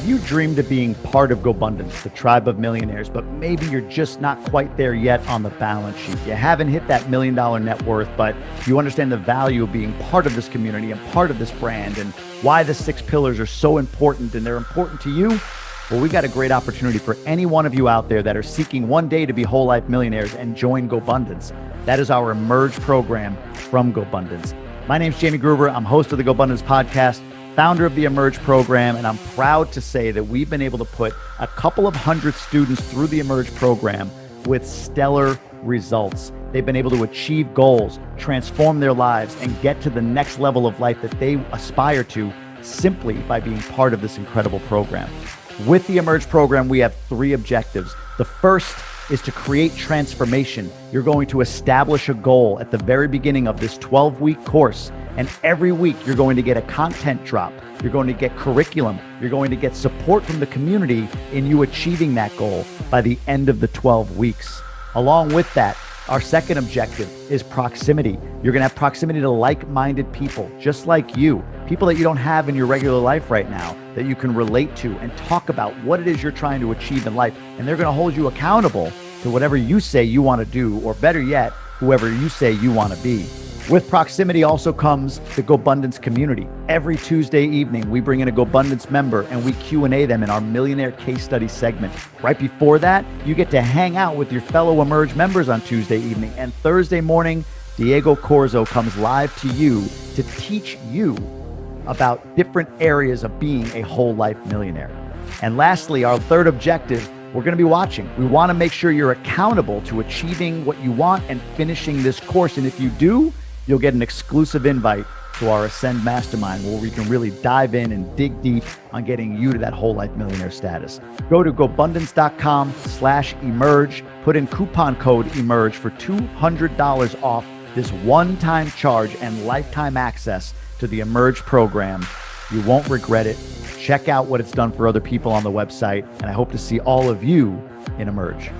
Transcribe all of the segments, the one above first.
Have you dreamed of being part of GoBundance, the tribe of millionaires, but maybe you're just not quite there yet on the balance sheet? You haven't hit that $1 million net worth, but you understand the value of being part of this community and part of this brand and why the 6 pillars are so important and they're important to you. Well, we got a great opportunity for any one of you out there that are seeking one day to be whole life millionaires and join GoBundance. That is our Emerge program from GoBundance. My name's Jamie Gruber. I'm host of the GoBundance podcast, founder of the Emerge program, and I'm proud to say that we've been able to put a couple of hundred students through the Emerge program with stellar results. They've been able to achieve goals, transform their lives, and get to the next level of life that they aspire to simply by being part of this incredible program. With the Emerge program, we have 3 objectives. The first is to create transformation. You're going to establish a goal at the very beginning of this 12-week course. And every week you're going to get a content drop. You're going to get curriculum. You're going to get support from the community in you achieving that goal by the end of the 12 weeks. Along with that, our second objective is proximity. You're going to have proximity to like-minded people, just like you, people that you don't have in your regular life right now, that you can relate to and talk about what it is you're trying to achieve in life. And they're going to hold you accountable to whatever you say you want to do, or better yet, whoever you say you want to be. With proximity also comes the GoBundance community. Every Tuesday evening, we bring in a GoBundance member and we Q&A them in our Millionaire Case Study segment. Right before that, you get to hang out with your fellow Emerge members on Tuesday evening. And Thursday morning, Diego Corzo comes live to you to teach you about different areas of being a whole life millionaire. And lastly, our third objective, we're going to be watching. We want to make sure you're accountable to achieving what you want and finishing this course. And if you do, you'll get an exclusive invite to our Ascend Mastermind where we can really dive in and dig deep on getting you to that whole life millionaire status. Go to GoBundance.com/emerge, put in coupon code EMERGE for $200 off this one-time charge and lifetime access to the Emerge program. You won't regret it. Check out what it's done for other people on the website, and I hope to see all of you in Emerge.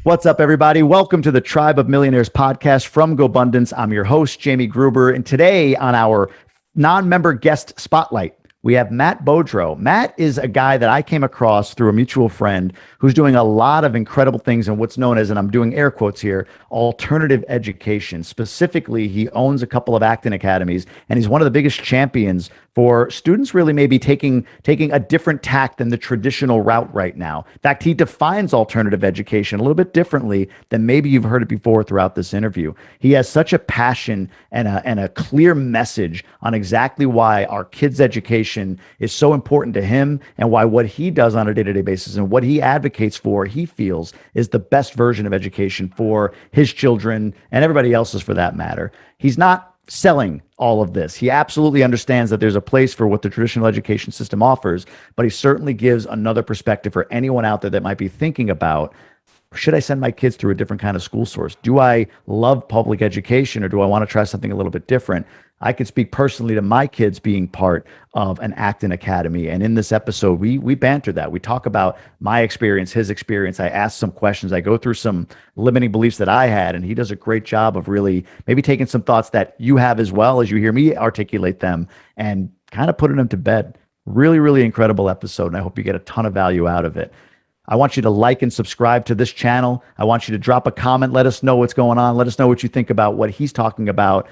What's up, everybody? Welcome to the Tribe of Millionaires podcast from GoBundance. I'm your host, Jamie Gruber, and today on our non-member guest spotlight, we have Matt Beaudreau. Matt is a guy that I came across through a mutual friend who's doing a lot of incredible things in what's known as, and I'm doing air quotes here, alternative education. Specifically, he owns a couple of Acton academies, and he's one of the biggest champions for students really maybe taking a different tack than the traditional route right now. In fact, he defines alternative education a little bit differently than maybe you've heard it before throughout this interview. He has such a passion and a clear message on exactly why our kids' education is so important to him and why what he does on a day-to-day basis and what he advocates for, he feels, is the best version of education for his children and everybody else's for that matter. He's not selling all of this. He absolutely understands that there's a place for what the traditional education system offers, but he certainly gives another perspective for anyone out there that might be thinking about, should I send my kids through a different kind of school source? Do I love public education or do I want to try something a little bit different? I could speak personally to my kids being part of an Acton Academy. And in this episode, we banter that. We talk about my experience, his experience. I ask some questions. I go through some limiting beliefs that I had, and he does a great job of really maybe taking some thoughts that you have as well as you hear me articulate them and kind of putting them to bed. Really, really incredible episode. And I hope you get a ton of value out of it. I want you to like and subscribe to this channel. I want you to drop a comment. Let us know what's going on. Let us know what you think about what he's talking about.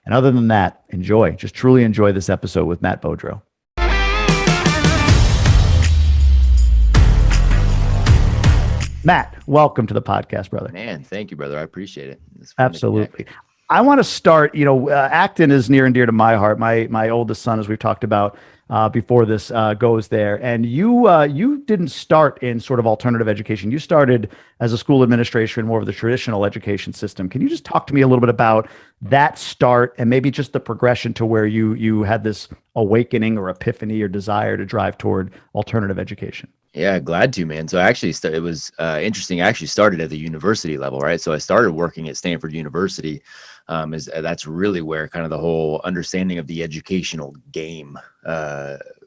And other than that, enjoy. Just truly enjoy this episode with Matt Beaudreau. Matt, welcome to the podcast, brother. Man, thank you, brother. I appreciate it. Absolutely. I want to start, Acton is near and dear to my heart. My oldest son, as we've talked about before this goes there. And you didn't start in sort of alternative education. You started as a school administrator in more of the traditional education system. Can you just talk to me a little bit about that start and maybe just the progression to where you had this awakening or epiphany or desire to drive toward alternative education? Yeah, glad to, man. So actually, it was interesting. I actually started at the university level, right? So I started working at Stanford University. That's really where kind of the whole understanding of the educational game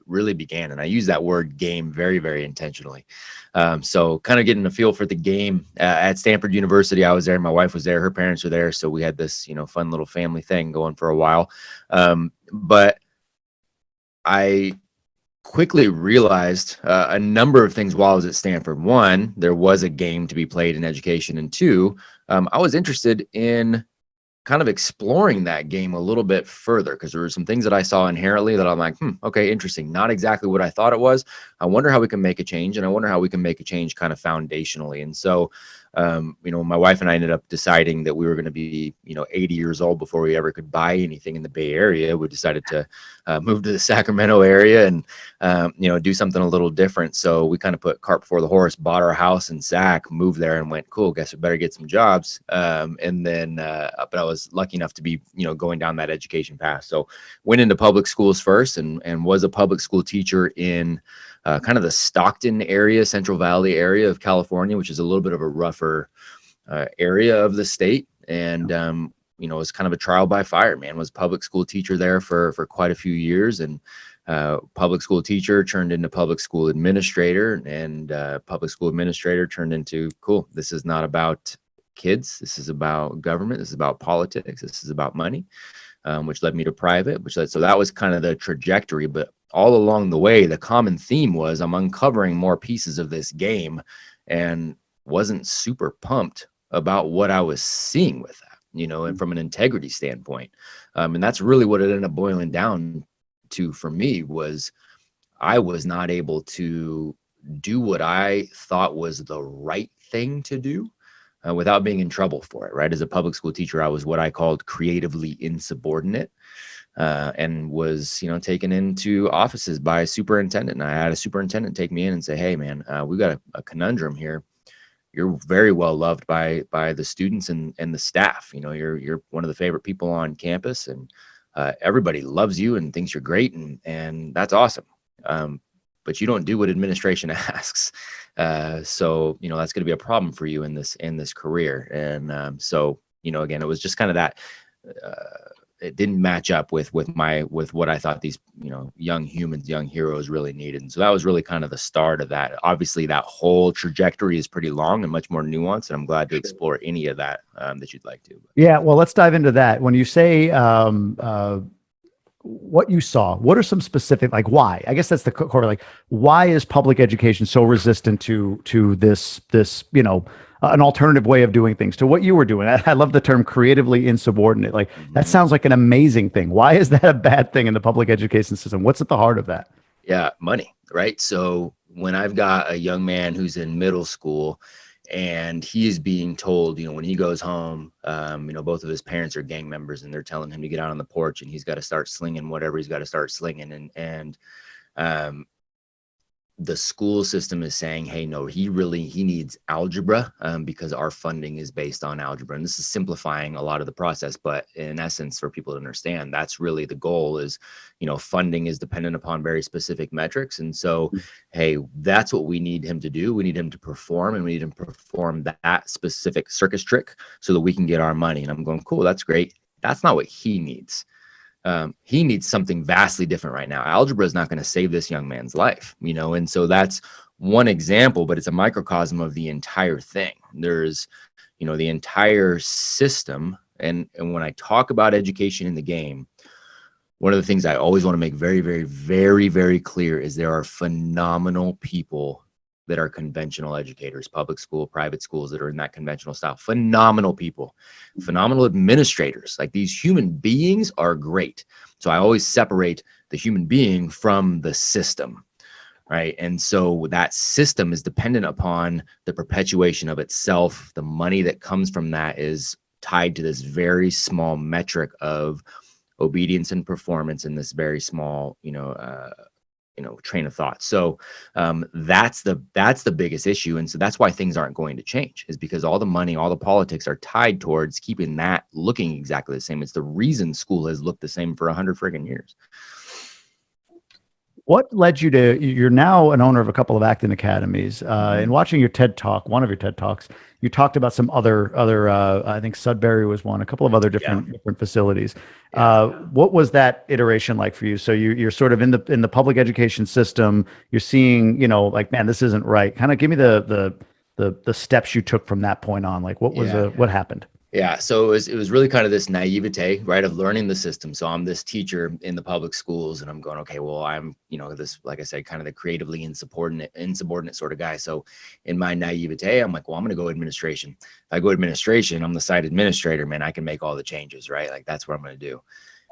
really began. And I use that word game very, very intentionally. So kind of getting a feel for the game at Stanford University. I was there. My wife was there. Her parents were there. So we had this, fun little family thing going for a while. But I quickly realized a number of things while I was at Stanford. One, there was a game to be played in education. And two, I was interested in kind of exploring that game a little bit further, because there were some things that I saw inherently that I'm like, okay, interesting. Not exactly what I thought it was. I wonder how we can make a change, and I wonder how we can make a change kind of foundationally. And so, my wife and I ended up deciding that we were going to be, 80 years old before we ever could buy anything in the Bay Area. We decided to move to the Sacramento area and, do something a little different. So we kind of put cart before the horse, bought our house in Sac, moved there, and went, cool, guess we better get some jobs. And then, but I was lucky enough to be, going down that education path. So went into public schools first, and was a public school teacher in kind of the Stockton area, Central Valley area of California, which is a little bit of a rougher area of the state. And, it was kind of a trial by fire, man. Was public school teacher there for quite a few years, and public school teacher turned into public school administrator, and public school administrator turned into, cool, this is not about kids. This is about government. This is about politics. This is about money, which led me to private, so that was kind of the trajectory. But all along the way, the common theme was I'm uncovering more pieces of this game, and wasn't super pumped about what I was seeing with that, and from an integrity standpoint. And that's really what it ended up boiling down to for me, was I was not able to do what I thought was the right thing to do without being in trouble for it, right? As a public school teacher, I was what I called creatively insubordinate. And was, taken into offices by a superintendent. And I had a superintendent take me in and say, hey, man, we've got a conundrum here. You're very well loved by the students and the staff. You're one of the favorite people on campus, and everybody loves you and thinks you're great. And that's awesome. But you don't do what administration asks. So, that's going to be a problem for you in this career. And so, again, it was just kind of that, it didn't match up with what I thought these, young humans, young heroes really needed. And so that was really kind of the start of that. Obviously, that whole trajectory is pretty long and much more nuanced, and I'm glad to explore any of that that you'd like to. Yeah, well, let's dive into that. When you say what you saw, what are some specific, like why? I guess that's the core. Like, why is public education so resistant to this an alternative way of doing things, to what you were doing? I love the term creatively insubordinate. Like, that sounds like an amazing thing. Why is that a bad thing in the public education system? What's at the heart of that? Yeah, money, right? So when I've got a young man who's in middle school, and he is being told, when he goes home, both of his parents are gang members, and they're telling him to get out on the porch, and he's got to start slinging whatever he's got to start slinging. And the school system is saying, hey, no, he needs algebra because our funding is based on algebra. And this is simplifying a lot of the process. But in essence, for people to understand, that's really the goal is, funding is dependent upon very specific metrics. And so, hey, that's what we need him to do. We need him to perform, and we need him to perform that specific circus trick so that we can get our money. And I'm going, cool, that's great. That's not what he needs. He needs something vastly different right now. Algebra is not going to save this young man's life, and so that's one example, but it's a microcosm of the entire thing. There's, the entire system. And when I talk about education in the game, one of the things I always want to make very, very, very, very clear is there are phenomenal people that are conventional educators, public school, private schools that are in that conventional style. Phenomenal people, phenomenal administrators. Like, these human beings are great. So I always separate the human being from the system, right? And so that system is dependent upon the perpetuation of itself. The money that comes from that is tied to this very small metric of obedience and performance in this very small, train of thought. So that's the biggest issue. And so that's why things aren't going to change, is because all the money, all the politics are tied towards keeping that looking exactly the same. It's the reason school has looked the same for 100 friggin' years. What led you to, you're now an owner of a couple of Acton Academies, Mhm. and watching your TED Talk, one of your TED Talks, you talked about some other, I think Sudbury was one, a couple of other Yeah. different facilities. Yeah. What was that iteration like for you? So you're sort of in the public education system, you're seeing, like, man, this isn't right. Kind of give me the steps you took from that point on. Like, Yeah. what happened? Yeah, so it was really kind of this naivete, right, of learning the system. So I'm this teacher in the public schools, and I'm going, okay, well, I'm, this, like I said, kind of the creatively insubordinate sort of guy. So in my naivete, I'm like, well, I'm going to go administration. If I go administration, I'm the site administrator, man. I can make all the changes, right? Like that's what I'm going to do.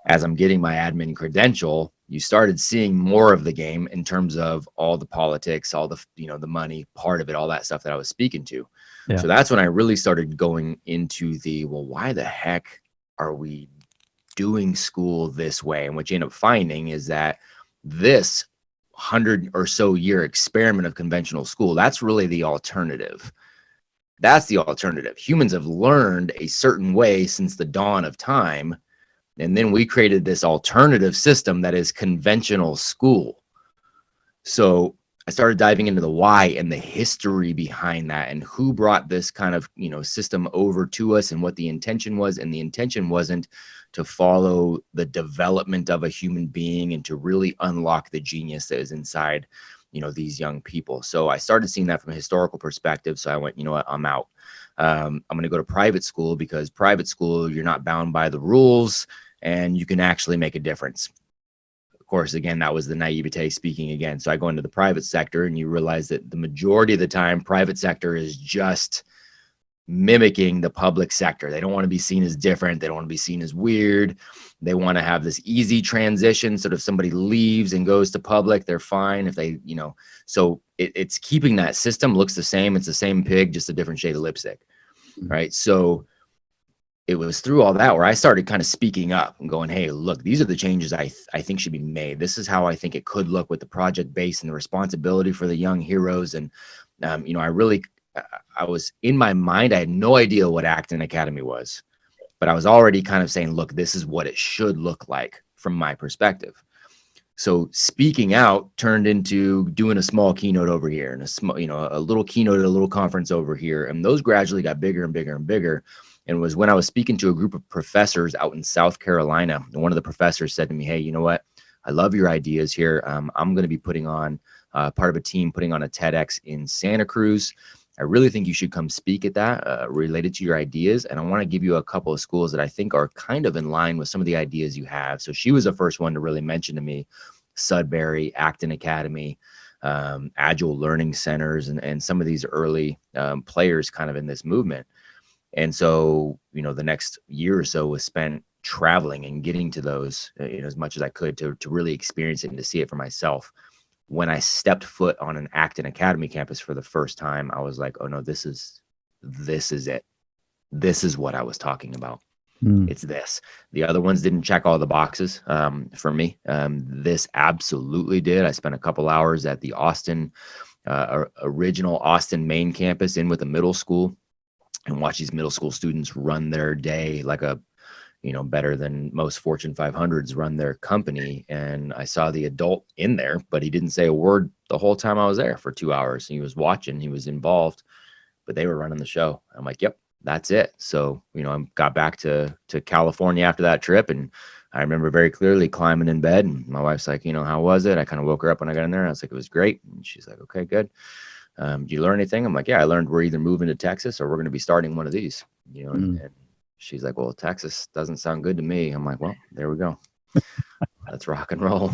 As I'm getting my admin credential, you started seeing more of the game in terms of all the politics, all the, the money part of it, all that stuff that I was speaking to. Yeah. So that's when I really started going into well, why the heck are we doing school this way? And what you end up finding is that this 100 or so year experiment of conventional school, that's really the alternative. That's the alternative. Humans have learned a certain way since the dawn of time. And then we created this alternative system that is conventional school. So I started diving into the why and the history behind that and who brought this kind of, system over to us and what the intention was. And the intention wasn't to follow the development of a human being and to really unlock the genius that is inside, these young people. So I started seeing that from a historical perspective. So I went, you know what, I'm out. I'm going to go to private school because private school, you're not bound by the rules and you can actually make a difference. Of course, again, that was the naivete speaking again. So I go into the private sector and you realize that the majority of the time, private sector is just mimicking the public sector. They don't want to be seen as different. They don't want to be seen as weird. They want to have this easy transition. So if somebody leaves and goes to public, they're fine. If they, so it's keeping that system looks the same. It's the same pig, just a different shade of lipstick. Right. So it was through all that where I started kind of speaking up and going, hey, look, these are the changes I think should be made. This is how I think it could look with the project base and the responsibility for the young heroes. And, I was in my mind, I had no idea what Acton Academy was, but I was already kind of saying, look, this is what it should look like from my perspective. So speaking out turned into doing a small keynote over here and a small, a little keynote at a little conference over here. And those gradually got bigger and bigger and bigger. And it was when I was speaking to a group of professors out in South Carolina. And one of the professors said to me, hey, you know what? I love your ideas here. I'm going to be putting on part of a team putting on a TEDx in Santa Cruz. I really think you should come speak at that related to your ideas. And I want to give you a couple of schools that I think are kind of in line with some of the ideas you have. So she was the first one to really mention to me Sudbury, Acton Academy, Agile Learning Centers, and some of these early players kind of in this movement. And so, the next year or so was spent traveling and getting to those, as much as I could to really experience it and to see it for myself. When I stepped foot on an Acton Academy campus for the first time, I was like, oh no, this is it. This is what I was talking about. It's this. The other ones didn't check all the boxes for me. This absolutely did. I spent a couple hours at the original Austin main campus in with a middle school and watch these middle school students run their day like better than most Fortune 500s run their company. And I saw the adult in there, but he didn't say a word the whole time I was there for 2 hours. He was watching, he was involved, but they were running the show. I'm like, yep, that's it. So, I got back to California after that trip. And I remember very clearly climbing in bed and my wife's like, how was it? I kind of woke her up when I got in there. I was like, it was great. And she's like, okay, good. Do you learn anything? I'm like, yeah, I learned we're either moving to Texas or we're going to be starting one of these, and she's like, well, Texas doesn't sound good to me. I'm like, well, there we go. Let's rock and roll.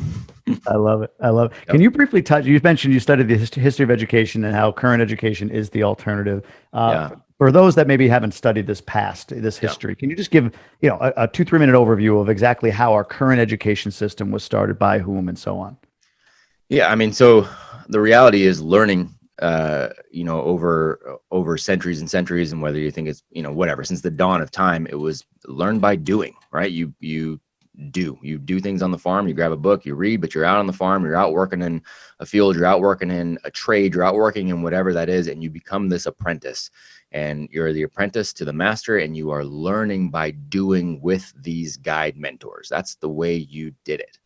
I love it. I love it. Yep. Can you briefly touch? You mentioned you studied the history of education and how current education is the alternative. Yeah. For those that maybe haven't studied this history, can you just give a 2-3 minute overview of exactly how our current education system was started, by whom, and so on? Yeah, I mean, so the reality is learning, over centuries and centuries, and whether you think it's whatever, since the dawn of time, it was learned by doing. Right? You do things on the farm. You grab a book, you read, but you're out on the farm. You're out working in a field. You're out working in a trade. You're out working in whatever that is, and you become this apprentice. And you're the apprentice to the master, and you are learning by doing with these guide mentors. That's the way you did it.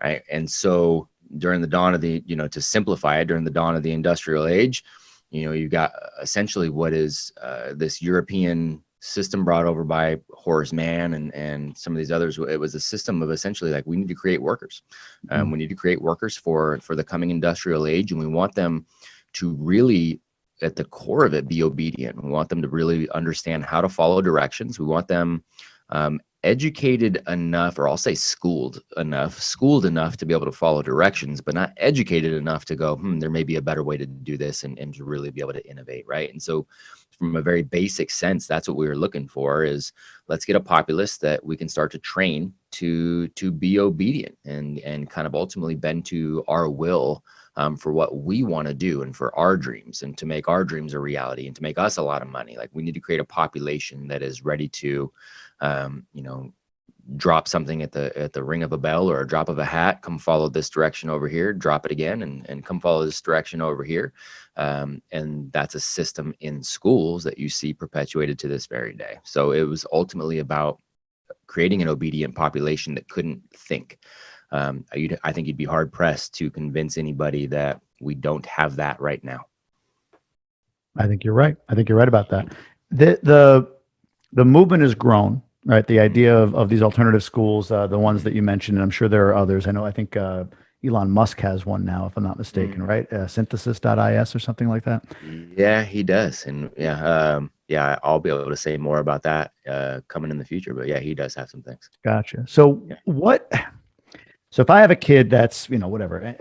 Right. And so, during the dawn of the, to simplify it, during the dawn of the industrial age, you got essentially what is this European system brought over by Horace Mann and some of these others. It was a system of essentially like, we need to create workers. We need to create workers for the coming industrial age, and we want them to really, at the core of it, be obedient. We want them to really understand how to follow directions. We want them educated enough, or I'll say schooled enough to be able to follow directions, but not educated enough to go, there may be a better way to do this, and to really be able to innovate, right? And so from a very basic sense, that's what we were looking for, is let's get a populace that we can start to train to be obedient and kind of ultimately bend to our will, for what we want to do and for our dreams, and to make our dreams a reality and to make us a lot of money. Like, we need to create a population that is ready to, drop something at the ring of a bell or a drop of a hat, come follow this direction over here, drop it again, and come follow this direction over here. And that's a system in schools that you see perpetuated to this very day. So it was ultimately about creating an obedient population that couldn't think. I think you'd be hard pressed to convince anybody that we don't have that right now. I think you're right. I think you're right about that. The movement has grown, right? The idea of these alternative schools, the ones that you mentioned, and I'm sure there are others. I think Elon Musk has one now, if I'm not mistaken, right? Synthesis.is or something like that. Yeah, he does. And yeah, I'll be able to say more about that coming in the future. But yeah, he does have some things. Gotcha. So So if I have a kid that's, whatever,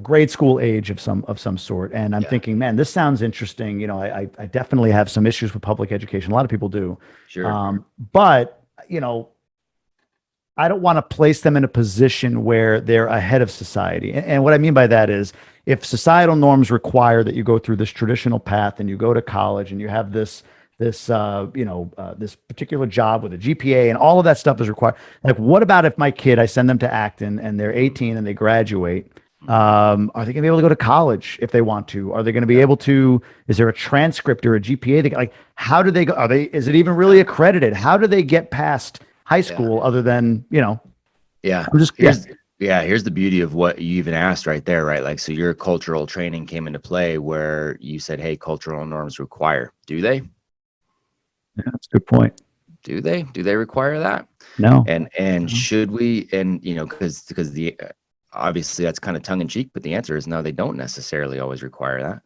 grade school age of some sort, and I'm thinking, man, this sounds interesting. I definitely have some issues with public education. A lot of people do. Sure. But, I don't want to place them in a position where they're ahead of society. And what I mean by that is, if societal norms require that you go through this traditional path and you go to college and you have this particular job with a GPA and all of that stuff is required. Like, what about if my kid, I send them to Acton and they're 18 and they graduate? Are they gonna be able to go to college if they want to? Are they gonna be able to, is there a transcript or a GPA? Like, how do they go? Is it even really accredited? How do they get past high school other than, Yeah. Here's the beauty of what you even asked right there, right? Like, so your cultural training came into play where you said, hey, cultural norms require. Do they? Yeah, that's a good point. Do they require that? No. And should we, and because the obviously that's kind of tongue in cheek, but the answer is no, they don't necessarily always require that.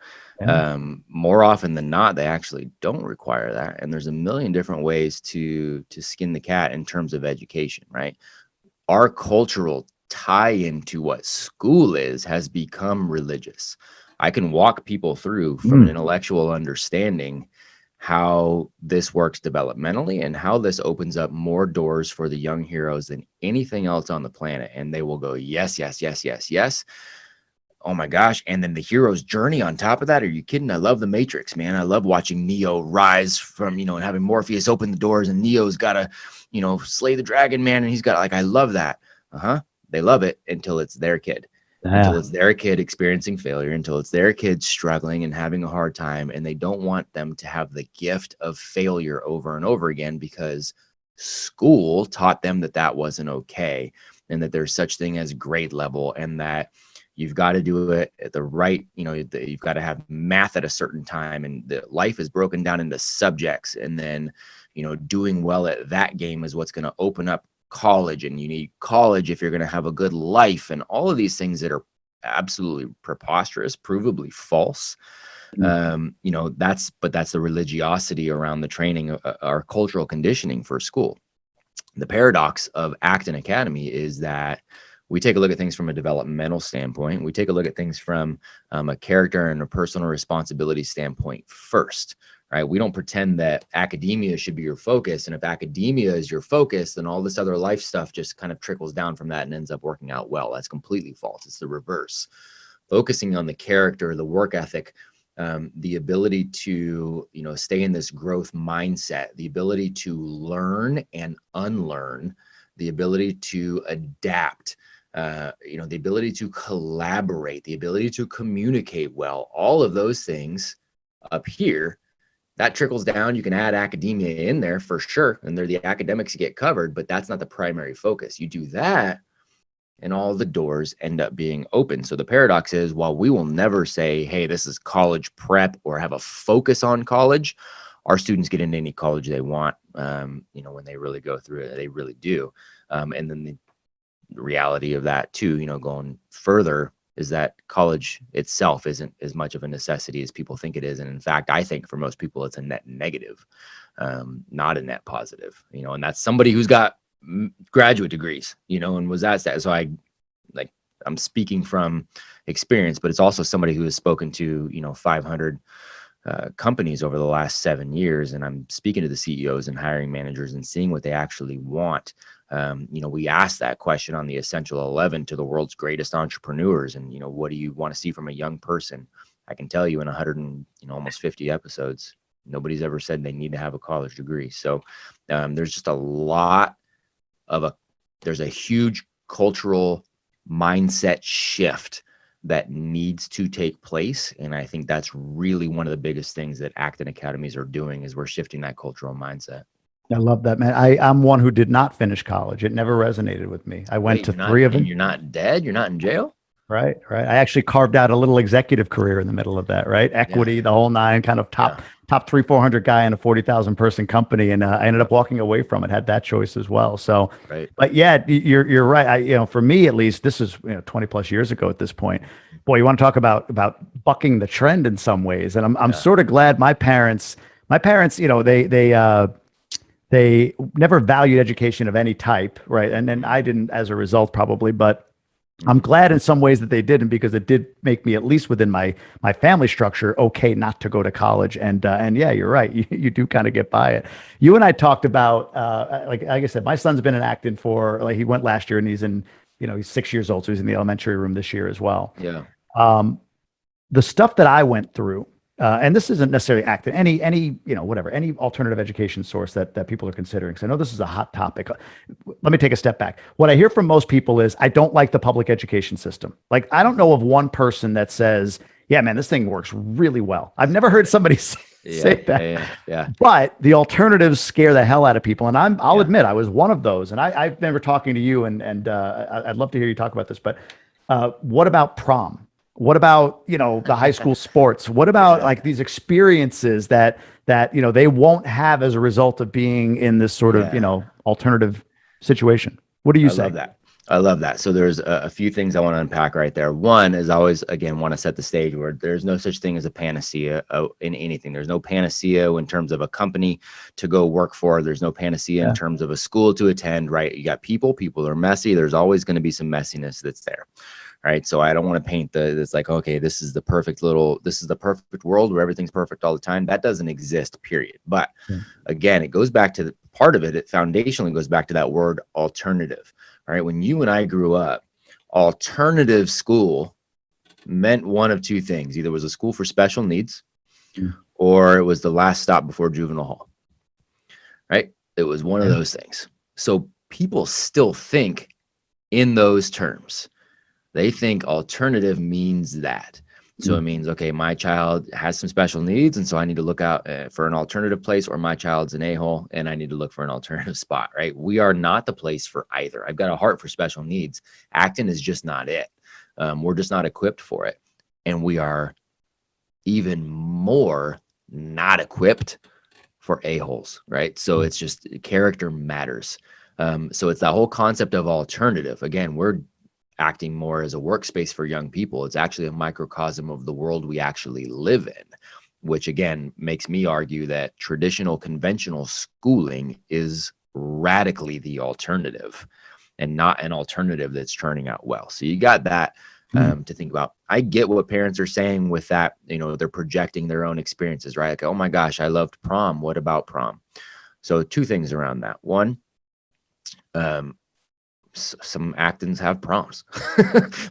More often than not, they actually don't require that. And there's a million different ways to skin the cat in terms of education, right? Our cultural tie into what school has become religious. I can walk people through from an intellectual understanding how this works developmentally and how this opens up more doors for the young heroes than anything else on the planet. And they will go, yes, yes, yes, yes, yes. Oh my gosh. And then the hero's journey on top of that. Are you kidding? I love the Matrix, man. I love watching Neo rise from, and having Morpheus open the doors and Neo's got to, slay the dragon, man. And he's got, like, I love that. They love it until it's their kid. Until it's their kid experiencing failure, until it's their kid struggling and having a hard time, and they don't want them to have the gift of failure over and over again because school taught them that wasn't okay, and that there's such thing as grade level, and that you've got to do it at the right, you've got to have math at a certain time, and the life is broken down into subjects, and then doing well at that game is what's going to open up college, and you need college if you're going to have a good life, and all of these things that are absolutely preposterous, provably false. That's the religiosity around the training, our cultural conditioning for school. The paradox of Acton Academy is that we take a look at things from a developmental standpoint. We take a look at things from a character and a personal responsibility standpoint first. Right? We don't pretend that academia should be your focus. And if academia is your focus, then all this other life stuff just kind of trickles down from that and ends up working out well. That's completely false. It's the reverse. Focusing on the character, the work ethic, the ability to, stay in this growth mindset, the ability to learn and unlearn, the ability to adapt, the ability to collaborate, the ability to communicate well, all of those things up here. That trickles down. You can add academia in there for sure, and they're the academics get covered, but that's not the primary focus. You do that, and all the doors end up being open. So the paradox is, while we will never say, hey, this is college prep or have a focus on college, our students get into any college they want. When they really go through it, they really do. And then the reality of that too, going further, is that college itself isn't as much of a necessity as people think it is. And in fact, I think for most people, it's a net negative, not a net positive, and that's somebody who's got graduate degrees, and was at that. So I'm speaking from experience, but it's also somebody who has spoken to, 500 companies over the last 7 years. And I'm speaking to the CEOs and hiring managers and seeing what they actually want. We asked that question on the Essential 11 to the world's greatest entrepreneurs. And, what do you want to see from a young person? I can tell you in 100 and almost 50 episodes, nobody's ever said they need to have a college degree. So there's just there's a huge cultural mindset shift that needs to take place. And I think that's really one of the biggest things that Acton Academies are doing, is we're shifting that cultural mindset. I love that, man. I'm one who did not finish college. It never resonated with me. I went to 3 of them. You're not dead. You're not in jail. Right. I actually carved out a little executive career in the middle of that, right? Equity, the whole nine, kind of top 300-400 guy in a 40,000 person company. And I ended up walking away from it, had that choice as well. So, right. But yeah, you're right. For me, at least, this is 20 plus years ago at this point. Boy, you want to talk about bucking the trend in some ways. And I'm sort of glad my parents, they never valued education of any type. Right. And then I didn't as a result, probably, but I'm glad in some ways that they didn't, because it did make me, at least within my family structure, okay not to go to college. And yeah, you're right. You do kind of get by it. You and I talked about, like I said, my son's been in Acton for, he went last year, and he's 6 years old. So he's in the elementary room this year as well. Yeah. The stuff that I went through, and this isn't necessarily Acton, any alternative education source that people are considering. So I know this is a hot topic. Let me take a step back. What I hear from most people is, I don't like the public education system. Like, I don't know of one person that says, yeah, man, this thing works really well. I've never heard somebody say that. Yeah. But the alternatives scare the hell out of people. And I'll admit, I was one of those. And I remember talking to you, and I'd love to hear you talk about this. But what about prom? What about, the high school sports? What about like these experiences that they won't have as a result of being in this sort of, alternative situation? What do you say? I love that. So there's a few things I want to unpack right there. One is, I always, again, want to set the stage where there's no such thing as a panacea in anything. There's no panacea in terms of a company to go work for. There's no panacea in terms of a school to attend, right? You got people are messy. There's always going to be some messiness that's there. Right. So I don't want to paint it's like, okay, this is the perfect world where everything's perfect all the time. That doesn't exist, period. But again, it goes back to part of it. It foundationally goes back to that word alternative. All right. When you and I grew up, alternative school meant one of two things. Either it was a school for special needs, or it was the last stop before juvenile hall. Right. It was one of those things. So people still think in those terms. They think alternative means that. So it means, okay, my child has some special needs, and so I need to look out for an alternative place, or my child's an a-hole and I need to look for an alternative spot, right? We are not the place for either. I've got a heart for special needs. Acton is just not it. We're just not equipped for it. And we are even more not equipped for a-holes, right? So it's just, character matters. So it's that whole concept of alternative. Again, we're acting more as a workspace for young people. It's actually a microcosm of the world we actually live in, which again makes me argue that traditional conventional schooling is radically the alternative, and not an alternative that's turning out well. So you got that to think about. I get what parents are saying with that. They're projecting their own experiences, right? Like, oh my gosh, I loved prom. What about prom? So two things around that. One, some Actons have proms.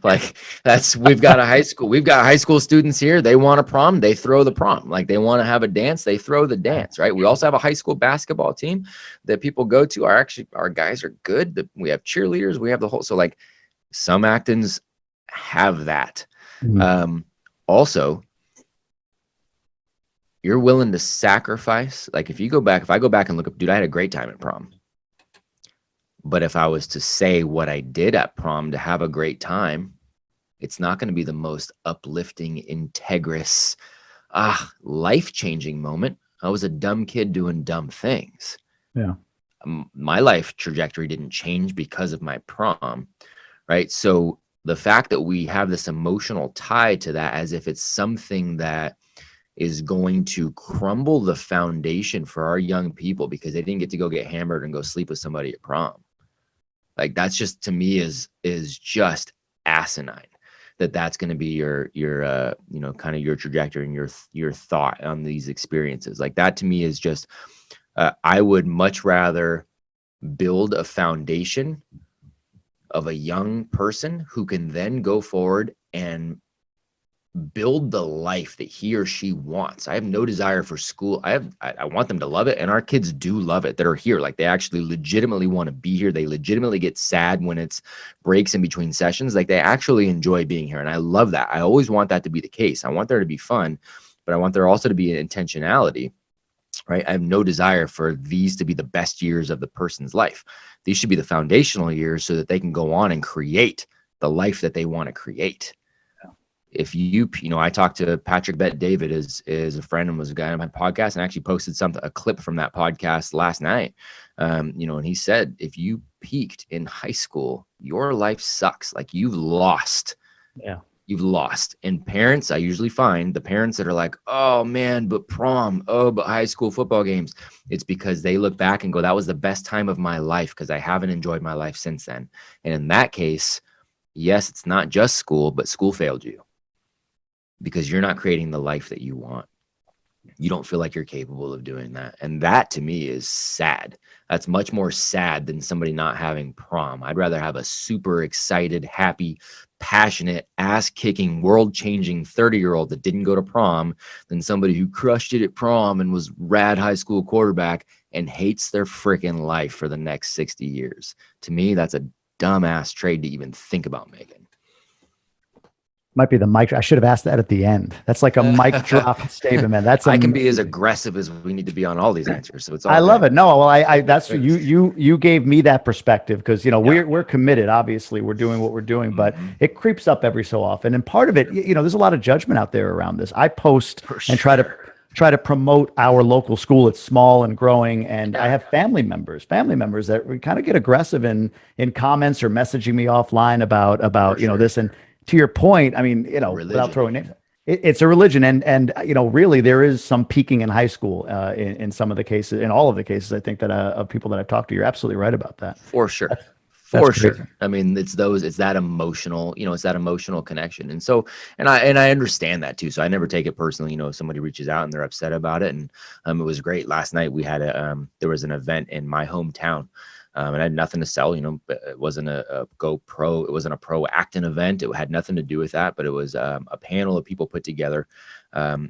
Like, we've got high school students here. They want a prom, they throw the prom. Like, they want to have a dance, they throw the dance, right? We also have a high school basketball team that people go to. Our guys are good. We have cheerleaders, we have the whole, so like some Actons have that. Also, you're willing to sacrifice. Like, if I go back and look up, dude, I had a great time at prom. But if I was to say what I did at prom to have a great time, it's not going to be the most uplifting, integrous, life-changing moment. I was a dumb kid doing dumb things. Yeah. My life trajectory didn't change because of my prom, right? So the fact that we have this emotional tie to that as if it's something that is going to crumble the foundation for our young people because they didn't get to go get hammered and go sleep with somebody at prom. Like that's just, to me, is just asinine. That's going to be your kind of your trajectory and your thought on these experiences. Like that to me is just, I would much rather build a foundation of a young person who can then go forward and build the life that he or she wants. I have no desire for school. I want them to love it. And our kids do love it that are here. Like they actually legitimately want to be here. They legitimately get sad when it's breaks in between sessions. Like they actually enjoy being here. And I love that. I always want that to be the case. I want there to be fun, but I want there also to be an intentionality, right? I have no desire for these to be the best years of the person's life. These should be the foundational years so that they can go on and create the life that they want to create. If I talked to Patrick Bet David is a friend and was a guy on my podcast, and actually posted a clip from that podcast last night. And he said, if you peaked in high school, your life sucks. Like you've lost. Yeah. You've lost. And parents, I usually find the parents that are like, oh man, but prom, oh, but high school football games. It's because they look back and go, that was the best time of my life because I haven't enjoyed my life since then. And in that case, yes, it's not just school, but school failed you. Because you're not creating the life that you want. You don't feel like you're capable of doing that. And that to me is sad. That's much more sad than somebody not having prom. I'd rather have a super excited, happy, passionate, ass-kicking, world-changing 30-year-old that didn't go to prom than somebody who crushed it at prom and was rad high school quarterback and hates their freaking life for the next 60 years. To me, that's a dumbass trade to even think about making. Might be the mic. I should have asked that at the end. That's like a mic drop statement, man. That's I can be as aggressive as we need to be on all these answers. So it's all I love good. it. No, well, that's you gave me that perspective because we're committed. Obviously, we're doing what we're doing, but it creeps up every so often. And part of it, there's a lot of judgment out there around this. I post and try to promote our local school. It's small and growing, and I have family members that kind of get aggressive in comments or messaging me offline about this. And to your point, I mean, without throwing names, it's a religion, and really there is some peaking in high school in some of the cases, in all of the cases. I think that of people that I've talked to, you're absolutely right about that. For sure. For sure. I mean, it's that emotional, it's that emotional connection. And so, and I understand that too. So I never take it personally, if somebody reaches out and they're upset about it. And it was great. Last night we had there was an event in my hometown. And I had nothing to sell, but it wasn't a GoPro. It wasn't a pro Acton event. It had nothing to do with that, but it was a panel of people put together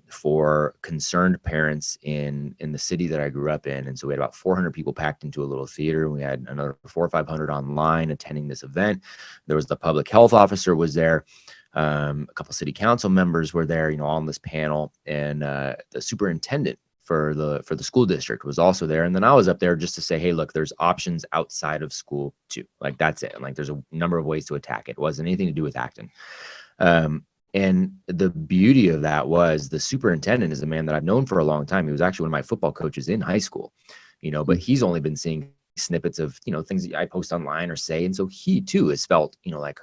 for concerned parents in the city that I grew up in. And so we had about 400 people packed into a little theater. We had another 400 or 500 online attending this event. There was the public health officer was there. A couple city council members were there, all on this panel, and the superintendent for the school district was also there. And then I was up there just to say, hey, look, there's options outside of school too. Like that's it. And like there's a number of ways to attack it. It wasn't anything to do with Acton. And the beauty of that was the superintendent is a man that I've known for a long time. He was actually one of my football coaches in high school, but he's only been seeing snippets of, things that I post online or say. And so he too has felt, like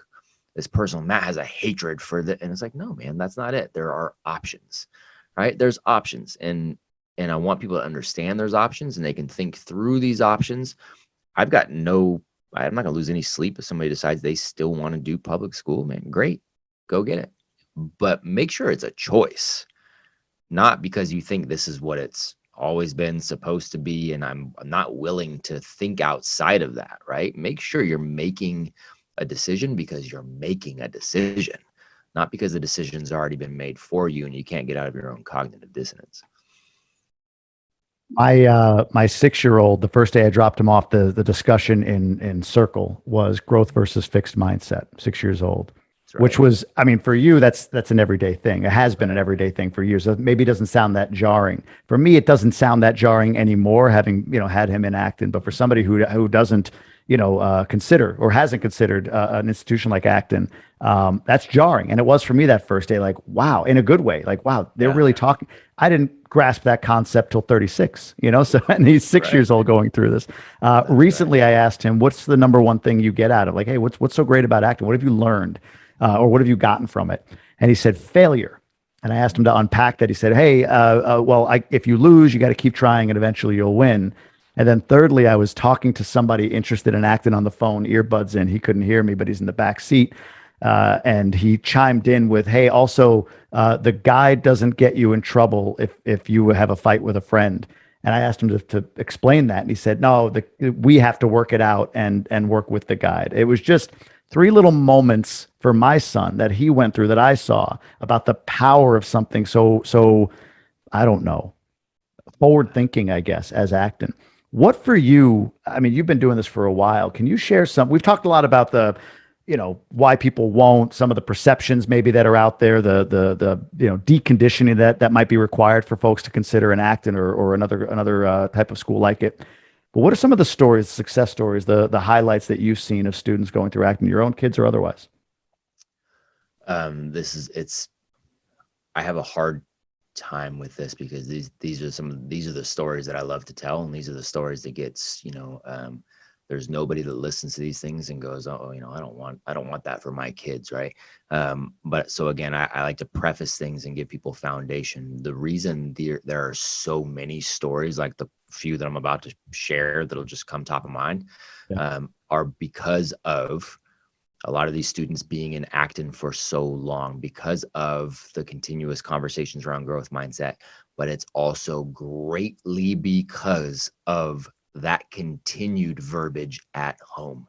this person, Matt, has a hatred for the, and it's like, no, man, that's not it. There are options, right? There's options. And I want people to understand there's options and they can think through these options. I'm not going to lose any sleep if somebody decides they still want to do public school, man. Great. Go get it. But make sure it's a choice, not because you think this is what it's always been supposed to be. And I'm not willing to think outside of that, right? Make sure you're making a decision because you're making a decision, not because the decision's already been made for you and you can't get out of your own cognitive dissonance. My 6-year-old, the first day I dropped him off, the discussion in circle was growth versus fixed mindset. 6 years old, right. Which was, I mean, for you, that's an everyday thing. It has been an everyday thing for years. Maybe it doesn't sound that jarring. For me, it doesn't sound that jarring anymore, having had him in Acton. But for somebody who doesn't consider or hasn't considered an institution like Acton, that's jarring. And it was for me that first day, like, wow, in a good way, like, wow, they're Yeah. really talking. I didn't grasp that concept till 36, so, and he's 6 years Right. old going through this. That's right. Recently, I asked him, what's the number one thing you get out of, like, hey, what's so great about Acton? What have you learned? Or what have you gotten from it? And he said, failure. And I asked him to unpack that. He said, hey, if you lose, you got to keep trying and eventually you'll win. And then thirdly, I was talking to somebody interested in Acton on the phone, earbuds in. He couldn't hear me, but he's in the back seat. And he chimed in with, hey, also, the guide doesn't get you in trouble if you have a fight with a friend. And I asked him to explain that. And he said, no, we have to work it out and work with the guide. It was just three little moments for my son that he went through that I saw about the power of something so I don't know, forward thinking, I guess, as Acton. What for you? I mean, you've been doing this for a while. Can you share some? We've talked a lot about why people won't, some of the perceptions maybe that are out there, the deconditioning that might be required for folks to consider an Acton or another type of school like it. But what are some of the stories, success stories, the highlights that you've seen of students going through Acton, your own kids or otherwise? I have a hard time with this because these are the stories that I love to tell, and these are the stories that gets, there's nobody that listens to these things and goes, oh, I don't want that for my kids, right? But so again, I like to preface things and give people foundation. The reason there are so many stories like the few that I'm about to share that'll just come top of mind, are because of a lot of these students being in Acton for so long, because of the continuous conversations around growth mindset, but it's also greatly because of that continued verbiage at home,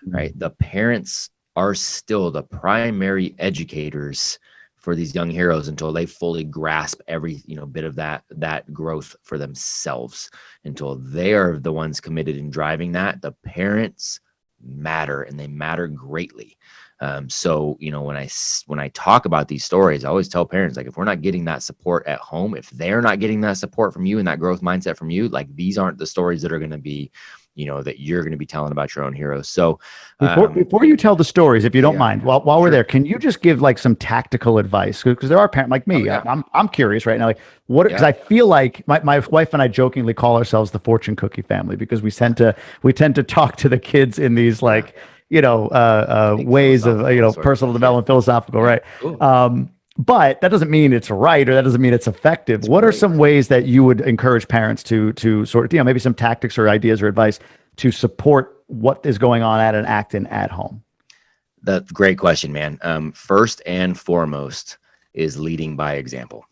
right? The parents are still the primary educators for these young heroes until they fully grasp every bit of that growth for themselves. Until they are the ones committed in driving that, the parents matter, and they matter greatly. So when I talk about these stories, I always tell parents, like, if we're not getting that support at home, if they're not getting that support from you and that growth mindset from you, like, these aren't the stories that are going to be that you're going to be telling about your own heroes. So Before you tell the stories, if you don't mind, while we're sure. there, can you just give like some tactical advice? Because there are parents like me. Oh, yeah. I'm curious right now. Like, what? Because I feel like my wife and I jokingly call ourselves the fortune cookie family because we tend to talk to the kids in these like ways of personal development, philosophical, right? Cool. But that doesn't mean it's right, or that doesn't mean it's effective. What are some ways that you would encourage parents to sort of, maybe some tactics or ideas or advice to support what is going on at an Acton at home? That's a great question, man. First and foremost is leading by example.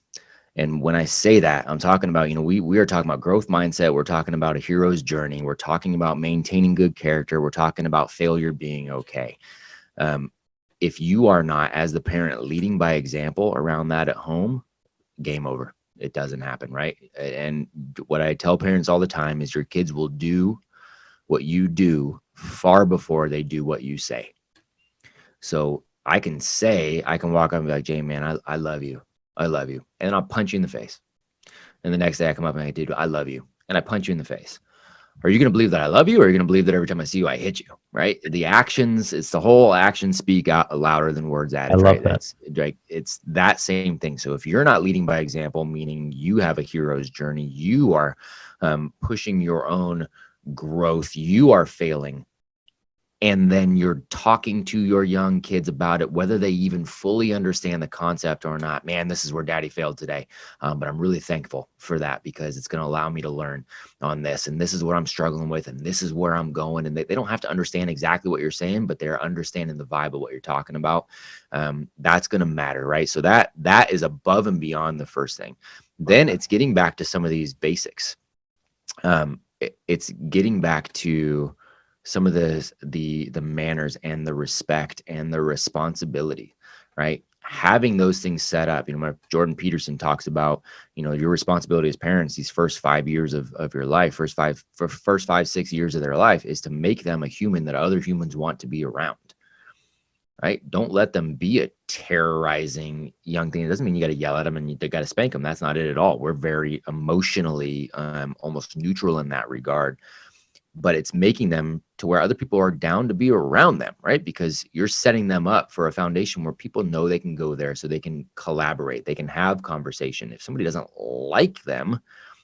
And when I say that, I'm talking about, we are talking about growth mindset. We're talking about a hero's journey. We're talking about maintaining good character. We're talking about failure being okay. If you are not, as the parent, leading by example around that at home, game over. It doesn't happen, right? And what I tell parents all the time is your kids will do what you do far before they do what you say. So I can walk up and be like, Jay, man, I love you. I love you. And then I'll punch you in the face. And the next day I come up and I dude, I love you. And I punch you in the face. Are you going to believe that I love you? Or are you going to believe that every time I see you, I hit you? Right. The actions, it's the whole actions speak out louder than words I adage, love right? that. It's that same thing. So if you're not leading by example, meaning you have a hero's journey, you are pushing your own growth, you are failing, and then you're talking to your young kids about it, whether they even fully understand the concept or not. Man, this is where daddy failed today. But I'm really thankful for that because it's going to allow me to learn on this. And this is what I'm struggling with. And this is where I'm going. And they don't have to understand exactly what you're saying, but they're understanding the vibe of what you're talking about. That's going to matter, right? So that is above and beyond the first thing. Then it's getting back to some of these basics. It's getting back to some of the manners and the respect and the responsibility, right? Having those things set up. Jordan Peterson talks about, your responsibility as parents, these first 5 years of your life, first 5-6 years of their life, is to make them a human that other humans want to be around, right? Don't let them be a terrorizing young thing. It doesn't mean you got to yell at them and you got to spank them. That's not it at all. We're very emotionally almost neutral in that regard. but it's making them to where other people are down to be around them, right? Because you're setting them up for a foundation where people know they can go there, so they can collaborate, they can have conversation. If somebody doesn't like them,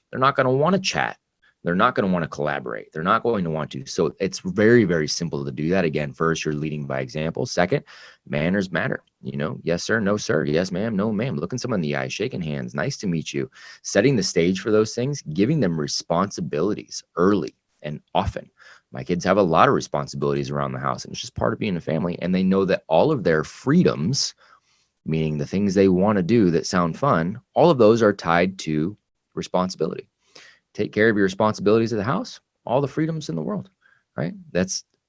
they're not going to want to chat. They're not going to want to collaborate. They're not going to want to. So it's very, very simple to do that. Again, first, you're leading by example. Second, manners matter. Yes, sir. No, sir. Yes, ma'am. No, ma'am. Looking someone in the eye, shaking hands. Nice to meet you. Setting the stage for those things, giving them responsibilities early and often. My kids have a lot of responsibilities around the house, and it's just part of being a family. And they know that all of their freedoms, meaning the things they want to do that sound fun, all of those are tied to responsibility. Take care of your responsibilities of the house, all the freedoms in the world, right?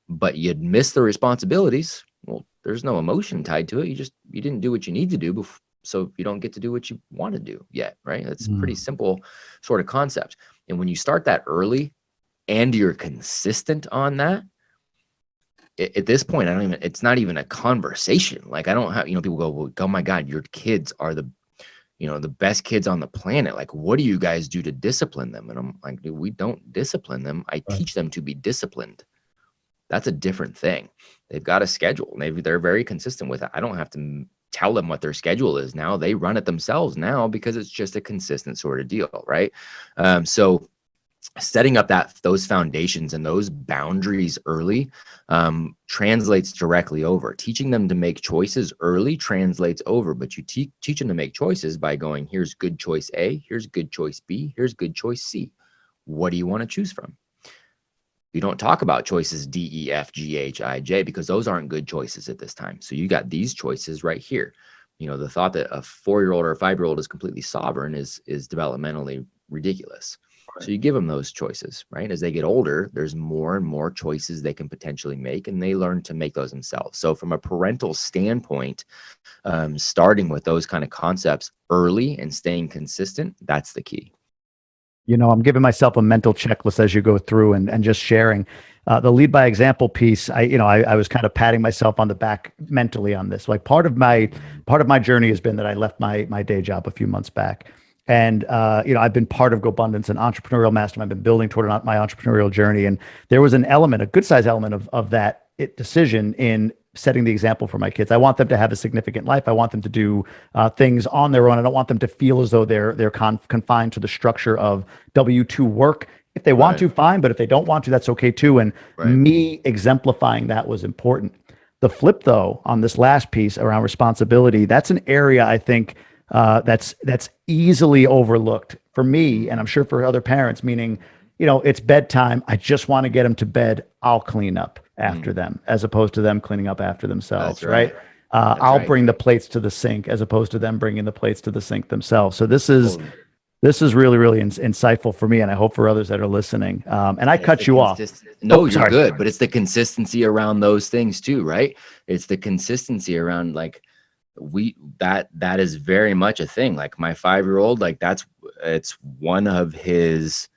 But you'd miss the responsibilities. Well, there's no emotion tied to it. You didn't do what you need to do, so you don't get to do what you want to do yet, right? That's a pretty simple sort of concept. And when you start that early and you're consistent on that, at this point, it's not even a conversation. Like, I don't have, people go, well, oh my God, your kids are the best kids on the planet. Like, what do you guys do to discipline them? And I'm like, dude, we don't discipline them. I teach them to be disciplined. That's a different thing. They've got a schedule. They're very consistent with it. I don't have to tell them what their schedule is now. They run it themselves now because it's just a consistent sort of deal, right? So setting up those foundations and those boundaries early translates directly over. Teaching them to make choices early translates over, but you teach them to make choices by going, here's good choice A, here's good choice B, here's good choice C. What do you want to choose from? You don't talk about choices D, E, F, G, H, I, J, because those aren't good choices at this time. So you got these choices right here. The thought that a 4-year-old or a 5-year-old is completely sovereign is developmentally ridiculous. So you give them those choices, right? As they get older, there's more and more choices they can potentially make, and they learn to make those themselves. So from a parental standpoint, starting with those kind of concepts early and staying consistent, that's the key. I'm giving myself a mental checklist as you go through and just sharing the lead by example piece. I was kind of patting myself on the back mentally on this. Like part of my journey has been that I left my day job a few months back. And, I've been part of GoBundance, an entrepreneurial mastermind. I've been building toward my entrepreneurial journey. And there was an element, a good size element of that decision in setting the example for my kids. I want them to have a significant life. I want them to do things on their own. I don't want them to feel as though they're confined to the structure of W-2 work. If they want to, fine. But if they don't want to, that's okay too. And me exemplifying that was important. The flip, though, on this last piece around responsibility, that's an area I think that's easily overlooked for me, and I'm sure for other parents, meaning, it's bedtime. I just want to get them to bed. I'll clean up after them, as opposed to them cleaning up after themselves, right? I'll bring the plates to the sink as opposed to them bringing the plates to the sink themselves. So this is really, really insightful for me, and I hope for others that are listening. And I cut you off. No, you're good, but it's the consistency around those things too, right? It's the consistency around, like, that is very much a thing. Like my 5-year-old, like it's one of his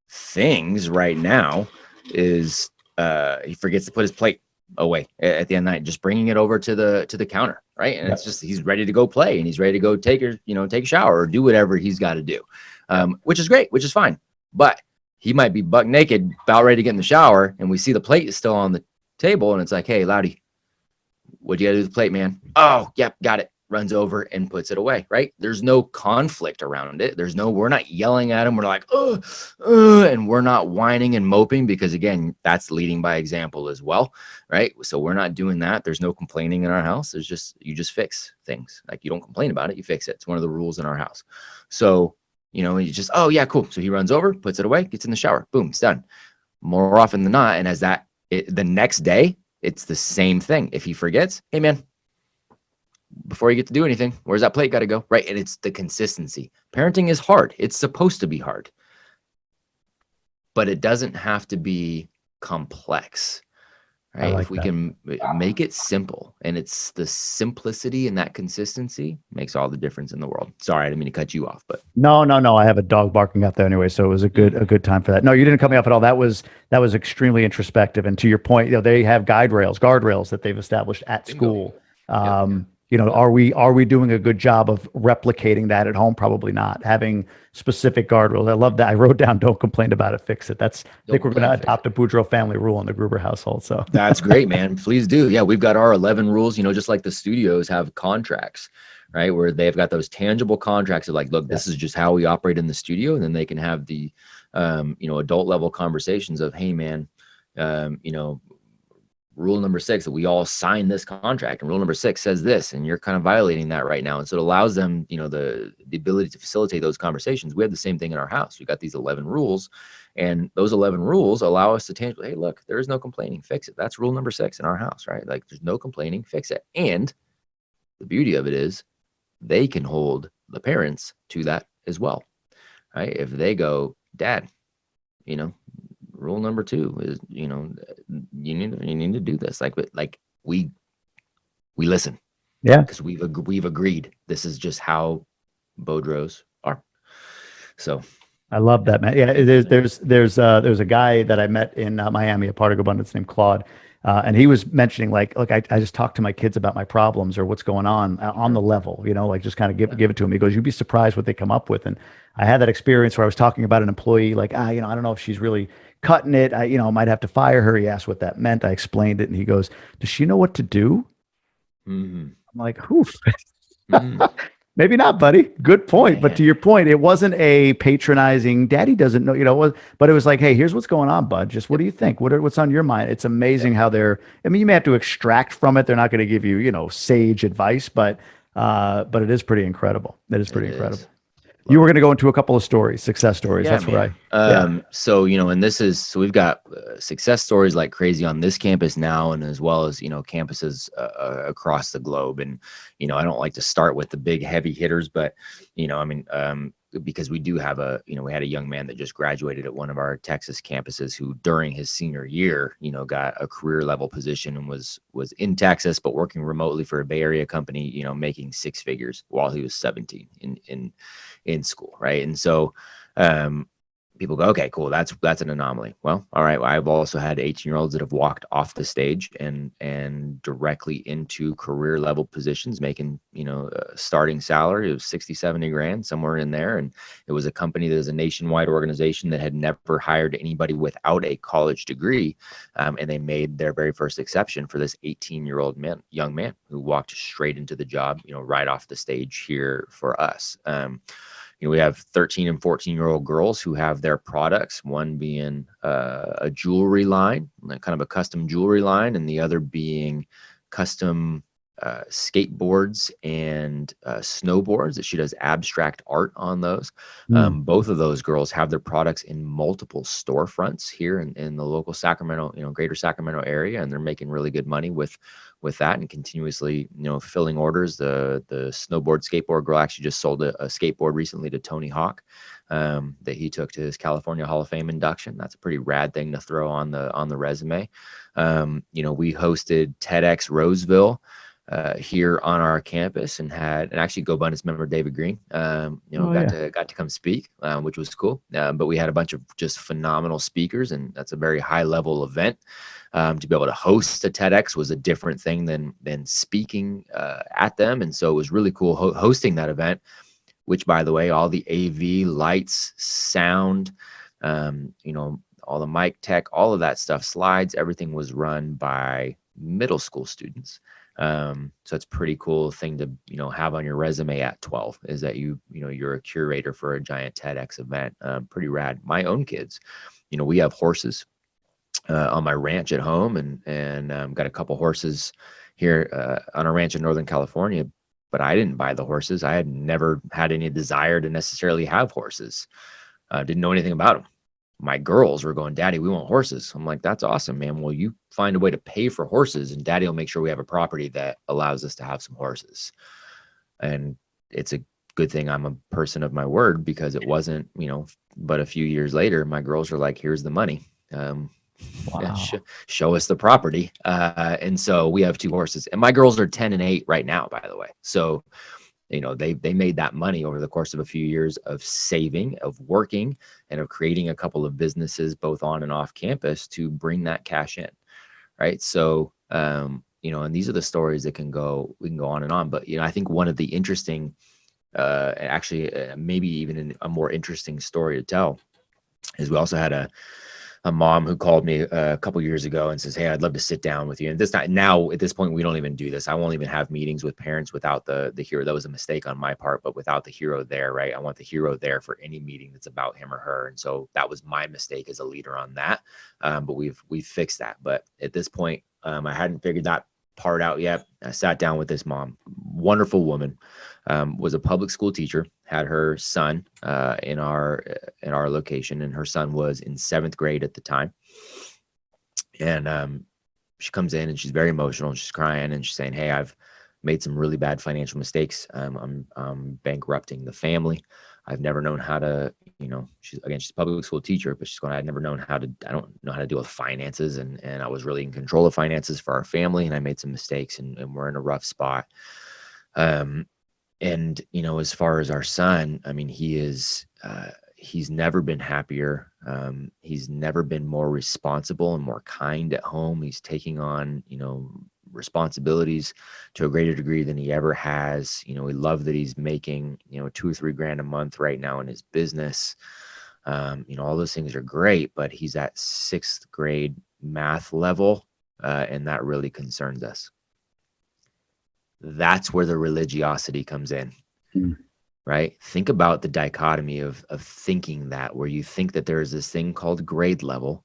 things right now is he forgets to put his plate away at the end of the night, just bringing it over to the counter, right? And it's just, he's ready to go play, and he's ready to go take a shower or do whatever he's got to do, which is great, which is fine. But he might be buck naked, about ready to get in the shower, and we see the plate is still on the table, and it's like, hey, Loudy, what do you got to do with the plate, man? Oh, yep, got it. Runs over and puts it away, right? There's no conflict around it. We're not yelling at him. We're like, and we're not whining and moping, because again, that's leading by example as well, right? So we're not doing that. There's no complaining in our house. You just fix things. Like, you don't complain about it, you fix it. It's one of the rules in our house. So, you just, oh yeah, cool. So he runs over, puts it away, gets in the shower, boom, it's done. More often than not, and the next day, it's the same thing. If he forgets, hey man, before you get to do anything, where's that plate got to go? Right. And it's the consistency. Parenting is hard. It's supposed to be hard, but it doesn't have to be complex, right? If we can make it simple, and it's the simplicity and that consistency makes all the difference in the world. Sorry, I didn't mean to cut you off, but no. I have a dog barking out there anyway, so it was a good time for that. No, you didn't cut me off at all. That was extremely introspective. And to your point, they have guardrails that they've established at school. are we doing a good job of replicating that at home? Probably not. Having specific guardrails. I love that. I wrote down, don't complain about it, fix it. I Don't think we're going complain, to fix adopt it. a Boudreau family rule in the Gruber household. So That's great, man. Please do. Yeah, we've got our 11 rules, just like the studios have contracts, right? Where they've got those tangible contracts of like, look, yeah, this is just how we operate in the studio. And then they can have the, adult level conversations of, hey, man, um, you know, rule number 6 that we all sign this contract, and rule number 6 says this, and you're kind of violating that right now. And so it allows them, the ability to facilitate those conversations. We have the same thing in our house. We got these 11 rules, and those 11 rules allow us to tangibly, hey, look, there is no complaining, fix it. That's rule number 6 in our house, right? Like, there's no complaining, fix it. And the beauty of it is they can hold the parents to that as well, right? If they go, Dad, you know rule number 2 is, you need to do this, like we listen, yeah, because we've agreed this is just how Beaudreaux are. So I love yeah, that, man. Yeah, take it from there. there's a guy that I met in Miami, a part of GoBundance named Claude, and he was mentioning like, look, I just talk to my kids about my problems or what's going on Sure. the level, like just kind of Yeah. give it to him. He goes, you'd be surprised what they come up with. And I had that experience where I was talking about an employee, like, I don't know if she's really cutting it. I might have to fire her. He asked what that meant. I explained it, and he goes, does she know what to do? Hmm. I'm like, oof. Hmm. Maybe not, buddy. Good point. But to Man. your point, it wasn't a patronizing, daddy doesn't know, but it was like, hey, here's what's going on, bud. Just what Yep. do you think? What's on your mind? It's Yep. amazing how I mean, you may have to extract from it. They're not going to give you, sage advice, but it is pretty incredible. It is It pretty incredible. is. You Love were it. going to go into a couple of stories, success stories. Yeah, That's what man. yeah. So, and this is, so we've got success stories like crazy on this campus now, and as well as, campuses across the globe. And, I don't like to start with the big heavy hitters, but, I mean, because we do have we had a young man that just graduated at one of our Texas campuses who during his senior year, got a career level position and was in Texas, but working remotely for a Bay Area company, making 6 figures while he was 17 in school, right? And so people go, okay, cool, that's an anomaly. Well, all right, well, I've also had 18-year-olds that have walked off the stage and directly into career level positions, making starting salary of 60, 70 grand, somewhere in there. And it was a company that is a nationwide organization that had never hired anybody without a college degree, and they made their very first exception for this 18-year-old young man who walked straight into the job, right off the stage here for us. We have 13 and 14-year-old girls who have their products, one being a jewelry line, like kind of a custom jewelry line, and the other being custom skateboards and snowboards that she does abstract art on those. Mm. Both of those girls have their products in multiple storefronts here in the local Sacramento, greater Sacramento area, and they're making really good money with that and continuously, filling orders. The snowboard skateboard girl actually just sold a skateboard recently to Tony Hawk that he took to his California Hall of Fame induction. That's a pretty rad thing to throw on the resume. We hosted TEDx Roseville here on our campus, and actually GoBundance member David Green, Oh got yeah. to come speak, which was cool. But we had a bunch of just phenomenal speakers, and that's a very high level event. To be able to host a TEDx was a different thing than speaking at them, and so it was really cool hosting that event. Which, by the way, all the AV, lights, sound, all the mic tech, all of that stuff, slides, everything was run by middle school students. So it's a pretty cool thing to have on your resume at 12, is that you're a curator for a giant TEDx event. Pretty rad. My own kids, we have horses on my ranch at home, and got a couple horses here on a ranch in Northern California. But I didn't buy the horses. I had never had any desire to necessarily have horses. Didn't know anything about them. My girls were going, Daddy, we want horses. I'm like, that's awesome, man. Well, you find a way to pay for horses, and Daddy will make sure we have a property that allows us to have some horses. And it's a good thing I'm a person of my word, because it wasn't, but a few years later, my girls are like, here's the money. Wow. Show us the property. And so we have 2 horses, and my girls are 10 and 8 right now, by the way. So, they made that money over the course of a few years of saving, of working, and of creating a couple of businesses, both on and off campus, to bring that cash in. Right. So, and these are the stories that we can go on and on. But, I think one of the interesting, maybe even a more interesting story to tell is we also had a mom who called me a couple years ago and says, "Hey, I'd love to sit down with you." And now at this point, we don't even do this. I won't even have meetings with parents without the hero. That was a mistake on my part, but without the hero there, right? I want the hero there for any meeting that's about him or her. And so that was my mistake as a leader on that. But we've fixed that. But at this point, I hadn't figured that part out yet. I sat down with this mom, wonderful woman, was a public school teacher, had her son in our location, and her son was in 7th grade at the time. And she comes in and she's very emotional and she's crying and she's saying, "Hey, I've made some really bad financial mistakes. I'm bankrupting the family. I've never known how to, she's a public school teacher, but she's going, I don't know how to deal with finances. And I was really in control of finances for our family, and I made some mistakes, and we're in a rough spot." And, as far as our son, I mean, he's never been happier. He's never been more responsible and more kind at home. He's taking on, responsibilities to a greater degree than he ever has. We love that he's making, 2 or 3 grand a month right now in his business. All those things are great, but he's at 6th grade math level. And that really concerns us. That's where the religiosity comes in. Right? Think about the dichotomy of thinking that, where you think that there is this thing called grade level,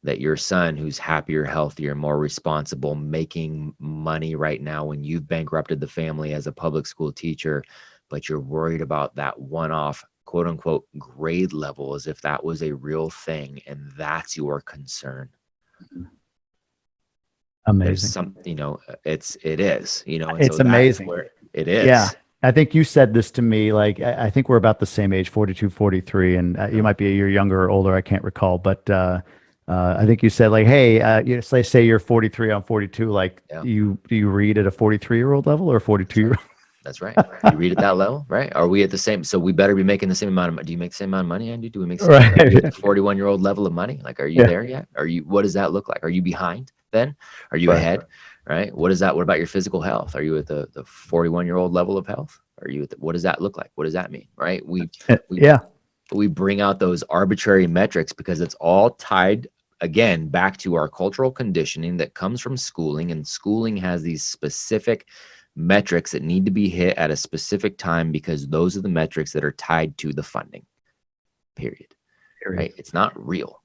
that your son, who's happier, healthier, more responsible, making money right now when you've bankrupted the family as a public school teacher, but you're worried about that one-off, quote unquote, grade level, as if that was a real thing. And that's your concern. Amazing. There's some, it is, and it's so amazing. Where it is. Yeah. I think you said this to me, like, I think we're about the same age, 42, 43, and you might be a year younger or older. I can't recall, but I think you said, like, hey, say you're 43, I'm 42. Like, do you read at a 43-year-old level or a 42-year-old? That's right. You read at that level, right? Are we at the same? So we better be making the same amount of money. Do you make the same amount of money, Andy? Do we make the same amount of money at the 41-year-old level of money? Like, are you there yet? What does that look like? Are you behind then? Are you ahead? Right? What is that? What about your physical health? Are you at the 41-year-old level of health? Are you what does that look like? What does that mean? Right? We bring out those arbitrary metrics because it's all tied, again, back to our cultural conditioning that comes from schooling, and schooling has these specific metrics that need to be hit at a specific time because those are the metrics that are tied to the funding. Period. Right? It's not real.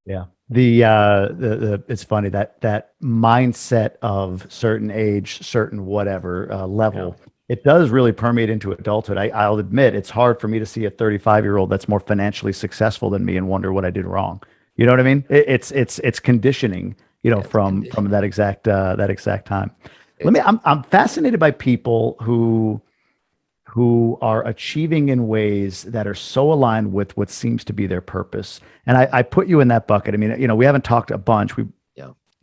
Yeah. The it's funny that mindset of certain age, certain whatever level, it does really permeate into adulthood. I'll admit it's hard for me to see a 35-year-old that's more financially successful than me and wonder what I did wrong. You know what I mean? It's conditioning, from that exact time. I'm fascinated by people who are achieving in ways that are so aligned with what seems to be their purpose. And I put you in that bucket. I mean, we haven't talked a bunch. We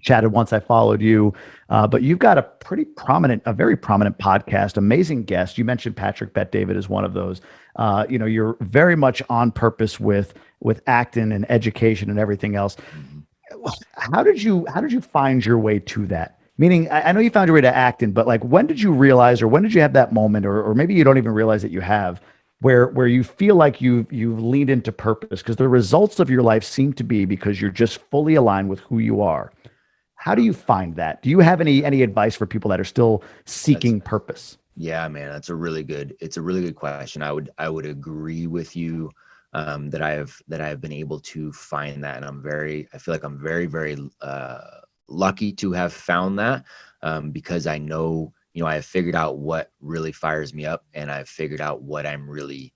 chatted once I followed you, but you've got a very prominent podcast, amazing guest. You mentioned Patrick Bet-David as one of those. You're very much on purpose with Acton and education and everything else. How did you find your way to that? Meaning, I know you found your way to Acton, but like, when did you realize, or when did you have that moment, or maybe you don't even realize that you have, where you feel like you've leaned into purpose because the results of your life seem to be because you're just fully aligned with who you are. How do you find that? Do you have any advice for people that are still seeking purpose? Yeah, man, it's a really good question. I would agree with you that I have been able to find that, and I feel like I'm very, very lucky to have found that because I know, I have figured out what really fires me up, and I've figured out what I'm really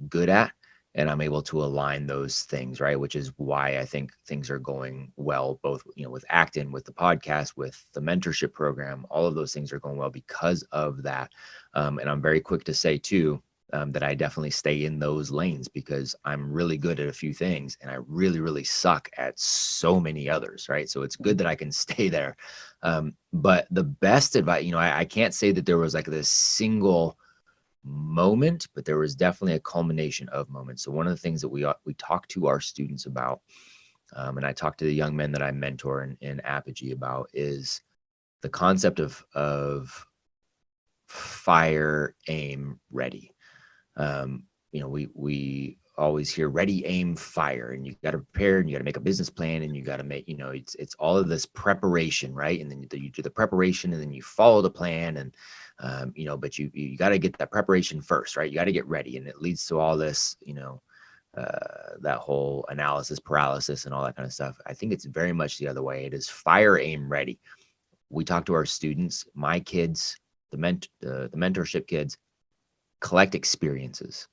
good at, and I'm able to align those things, right? Which is why I think things are going well, both, with Acton, with the podcast, with the mentorship program. All of those things are going well because of that. And I'm very quick to say too, that I definitely stay in those lanes because I'm really good at a few things and I really, really suck at so many others, right? So it's good that I can stay there. But the best advice, I can't say that there was like this single moment, but there was definitely a culmination of moments. So one of the things that we talk to our students about, and I talk to the young men that I mentor in Apogee about, is the concept of fire, aim, ready. We always hear ready, aim, fire, and you got to prepare, and you got to make a business plan, and you got to make, it's all of this preparation, right? And then you do the preparation, and then you follow the plan, and but you got to get that preparation first, right? You got to get ready, and it leads to all this, that whole analysis paralysis and all that kind of stuff. I think it's very much the other way. It is fire, aim, ready. We talk to our students, my kids, the mentorship kids, collect experiences.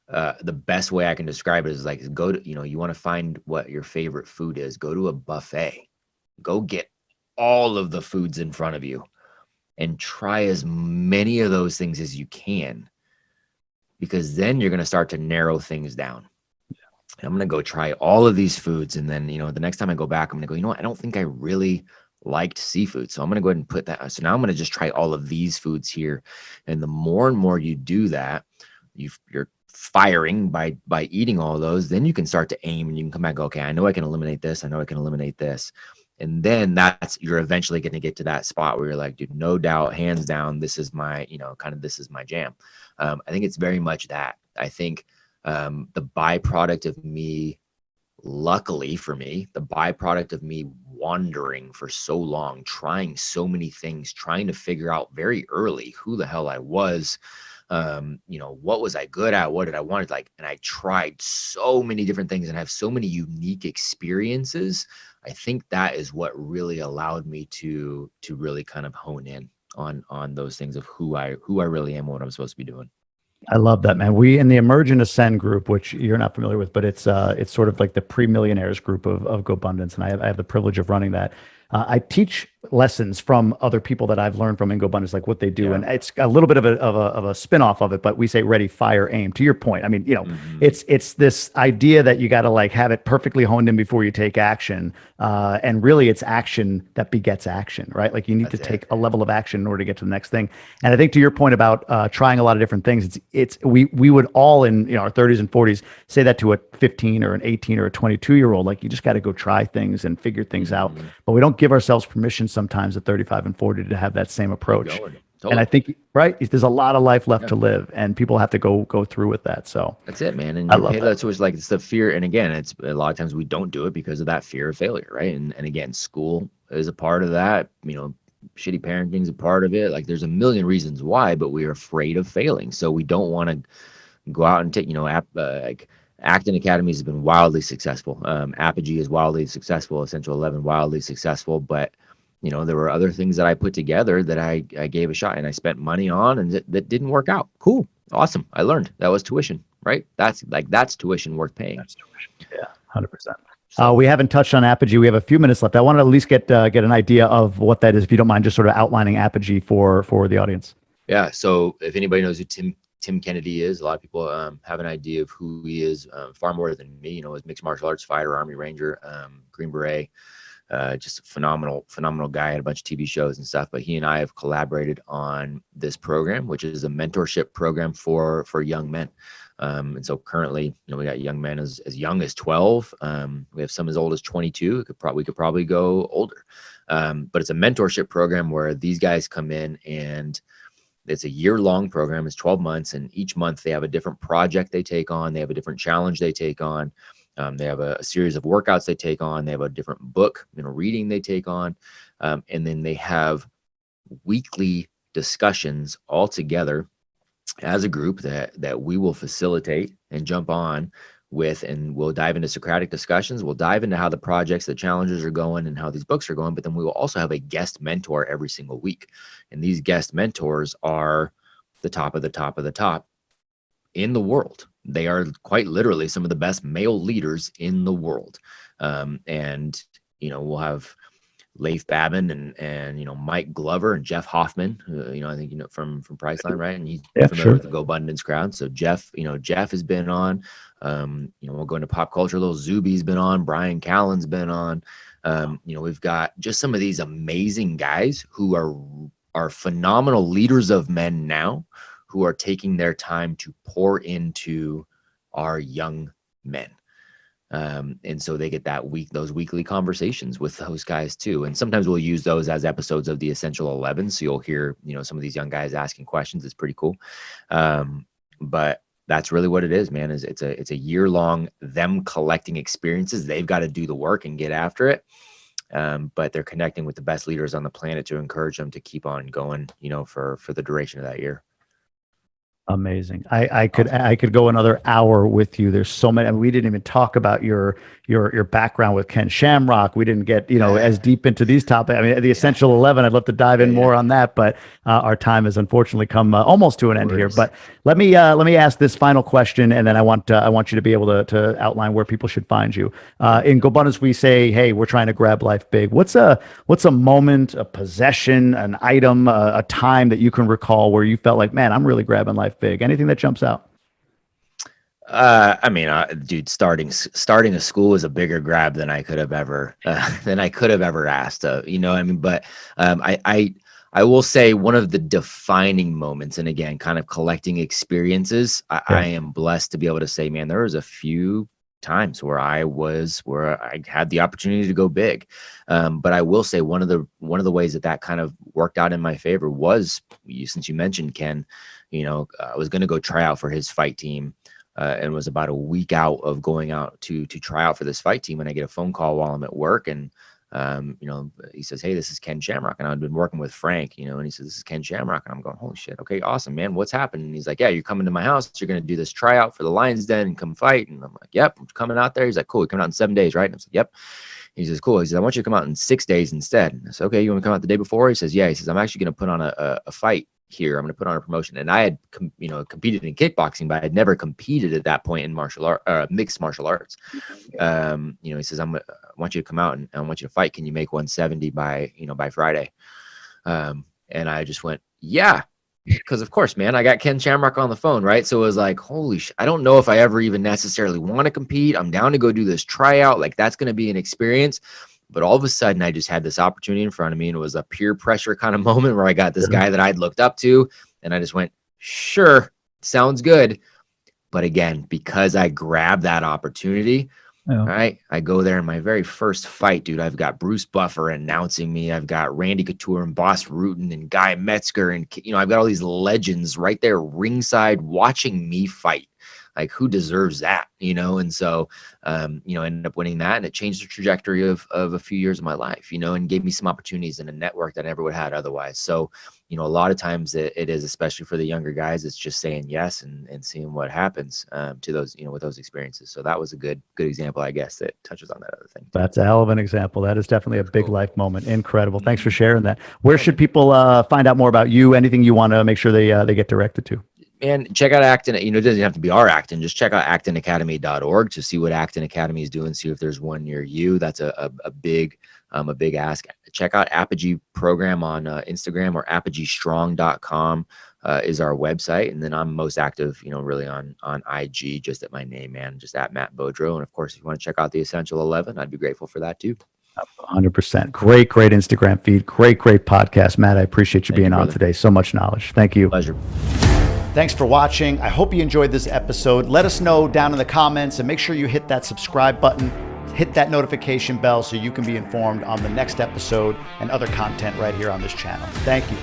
The best way I can describe it is like, go to, you want to find what your favorite food is, go to a buffet, go get all of the foods in front of you and try as many of those things as you can, because then you're going to start to narrow things down. And I'm going to go try all of these foods. And then, the next time I go back, I'm going to go, I don't think I really liked seafood. So I'm going to go ahead and put that. So now I'm going to just try all of these foods here. And the more and more you do that, you're firing by eating all of those, then you can start to aim, and you can come back and go, okay, I know I can eliminate this. I know I can eliminate this. And then you're eventually going to get to that spot where you're like, dude, no doubt, hands down, this is my, this is my jam. I think it's very much that. I think the byproduct of me, luckily for me, the byproduct of me wandering for so long, trying so many things, trying to figure out very early who the hell I was, what was I good at? What did I want? And I tried so many different things and have so many unique experiences. I think that is what really allowed me to really kind of hone in on those things of who I really am, what I'm supposed to be doing. I love that, man. We in the Emerge and Ascend group, which you're not familiar with, but it's sort of like the pre-millionaires group of GoBundance, and I have the privilege of running that. I teach lessons from other people that I've learned from in GoBundance, like what they do, Yeah. and it's a little bit of a spin-off of it. But we say ready, fire, aim. To your point, I mean, it's this idea that you got to like have it perfectly honed in before you take action, and really, it's action that begets action, right? Like you need to take a level of action in order to get to the next thing. And I think to your point about trying a lot of different things, we would all in our 30s and 40s say that to a 15 or an 18 or a 22-year-old, like you just got to go try things and figure things out. But we don't give ourselves permission sometimes at 35 and 40 to have that same approach. Totally. And I think, right, there's a lot of life left to live, and people have to go through with that. So that's it, man. And I love that. That's always like, it's the fear. And again, it's a lot of times we don't do it because of that fear of failure, right? And again, school is a part of that. Shitty parenting is a part of it. Like there's a million reasons why, but we're afraid of failing. So we don't want to go out and take, like Acton Academy has been wildly successful. Apogee is wildly successful. Essential 11 wildly successful. But there were other things that I put together that I gave a shot and I spent money on, and that didn't work out. Cool, awesome. I learned. That was tuition, right? That's tuition worth paying. That's tuition. Yeah, 100%. So, we haven't touched on Apogee. We have a few minutes left. I want to at least get an idea of what that is, if you don't mind, just sort of outlining Apogee for the audience. Yeah. So if anybody knows who Tim Kennedy is, a lot of people have an idea of who he is, far more than me. As mixed martial arts fighter, Army Ranger, Green Beret, just a phenomenal guy. Had a bunch of TV shows and stuff. But he and I have collaborated on this program, which is a mentorship program for young men. And so currently, we got young men as young as 12. We have some as old as 22. We could probably go older. But it's a mentorship program where these guys come in, and it's a year-long program. It's 12 months, and each month they have a different project they take on. They have a different challenge they take on. They have a series of workouts they take on. They have a different book, reading they take on. And then they have weekly discussions all together as a group that we will facilitate and jump on with, and we'll dive into Socratic discussions. We'll dive into how the projects, the challenges are going and how these books are going, but then we will also have a guest mentor every single week. And these guest mentors are the top of the top of the top in the world. They are quite literally some of the best male leaders in the world. And, we'll have Leif Babin and Mike Glover and Jeff Hoffman, who, I think, from Priceline, right? And he's familiar with the GoBundance crowd. So Jeff has been on, we'll go into pop culture. Little Zuby's been on, Brian Callen's been on. We've got just some of these amazing guys who are phenomenal leaders of men now, who are taking their time to pour into our young men. And so they get those weekly conversations with those guys too. And sometimes we'll use those as episodes of the Essential 11. So you'll hear, some of these young guys asking questions. It's pretty cool. But that's really what it is, man. It's a year long, them collecting experiences. They've got to do the work and get after it. But they're connecting with the best leaders on the planet to encourage them to keep on going, for the duration of that year. Amazing. I could go another hour with you. There's so many. I mean, we didn't even talk about your background with Ken Shamrock. We didn't get as deep into these topics. I mean, the Essential 11. I'd love to dive in more on that, but our time has unfortunately come almost to an end here. But let me ask this final question, and then I want you to be able to outline where people should find you. In GoBundance, we say, hey, we're trying to grab life big. What's a moment, a possession, an item, a time that you can recall where you felt like, man, I'm really grabbing life big? Anything that jumps out? Dude, starting a school is a bigger grab than I could have ever asked. But I will say one of the defining moments, and again, kind of collecting experiences. I am blessed to be able to say, man, there was a few times where I had the opportunity to go big. But I will say one of the ways that kind of worked out in my favor was, since you mentioned Ken, I was going to go try out for his fight team, and was about a week out of going out to try out for this fight team. And I get a phone call while I'm at work, and he says, hey, this is Ken Shamrock. And I've been working with Frank, and he says, this is Ken Shamrock. And I'm going, holy shit. Okay, awesome, man. What's happening? And he's like, yeah, you're coming to my house. You're going to do this tryout for the Lions Den and come fight. And I'm like, yep, I'm coming out there. He's like, cool. You're coming out in 7 days, right? And I was like, yep. He says, cool. He says, I want you to come out in 6 days instead. And I said, okay, you want to come out the day before? He says, yeah. He says, I'm actually going to put on a fight here. I'm going to put on a promotion. And I had, competed in kickboxing, but I had never competed at that point in mixed martial arts. He says, I want you to come out and I want you to fight. Can you make 170 by Friday? And I just went, yeah, because of course, man, I got Ken Shamrock on the phone, right? So it was like, holy shit, I don't know if I ever even necessarily want to compete. I'm down to go do this tryout. Like, that's going to be an experience. But all of a sudden, I just had this opportunity in front of me, and it was a peer pressure kind of moment where I got this guy that I'd looked up to, and I just went, sure, sounds good. But again, because I grabbed that opportunity, right? I go there in my very first fight, dude. I've got Bruce Buffer announcing me. I've got Randy Couture and Boss Rutan and Guy Metzger, and I've got all these legends right there ringside watching me fight. Like, who deserves that, And so, ended up winning that, and it changed the trajectory of a few years of my life, and gave me some opportunities in a network that I never would have had otherwise. So, a lot of times it is, especially for the younger guys, it's just saying yes and seeing what happens to those, with those experiences. So that was a good example, I guess, that touches on that other thing. That's a hell of an example. That is definitely a big life moment. Incredible. Thanks for sharing that. Where should people find out more about you? Anything you want to make sure they get directed to? And check out Acton. It doesn't have to be our Acton. Just check out actonacademy.org to see what Acton Academy is doing. See if there's one near you. That's a big ask. Check out Apogee program on Instagram, or apogeestrong.com is our website. And then I'm most active, really on IG, just at my name, man, just at Matt Beaudreau. And of course, if you want to check out the Essential 11, I'd be grateful for that too. 100%. Great Instagram feed. Great podcast, Matt. I appreciate you being on today. So much knowledge. Thank you. Pleasure. Thanks for watching. I hope you enjoyed this episode. Let us know down in the comments, and make sure you hit that subscribe button, hit that notification bell so you can be informed on the next episode and other content right here on this channel. Thank you.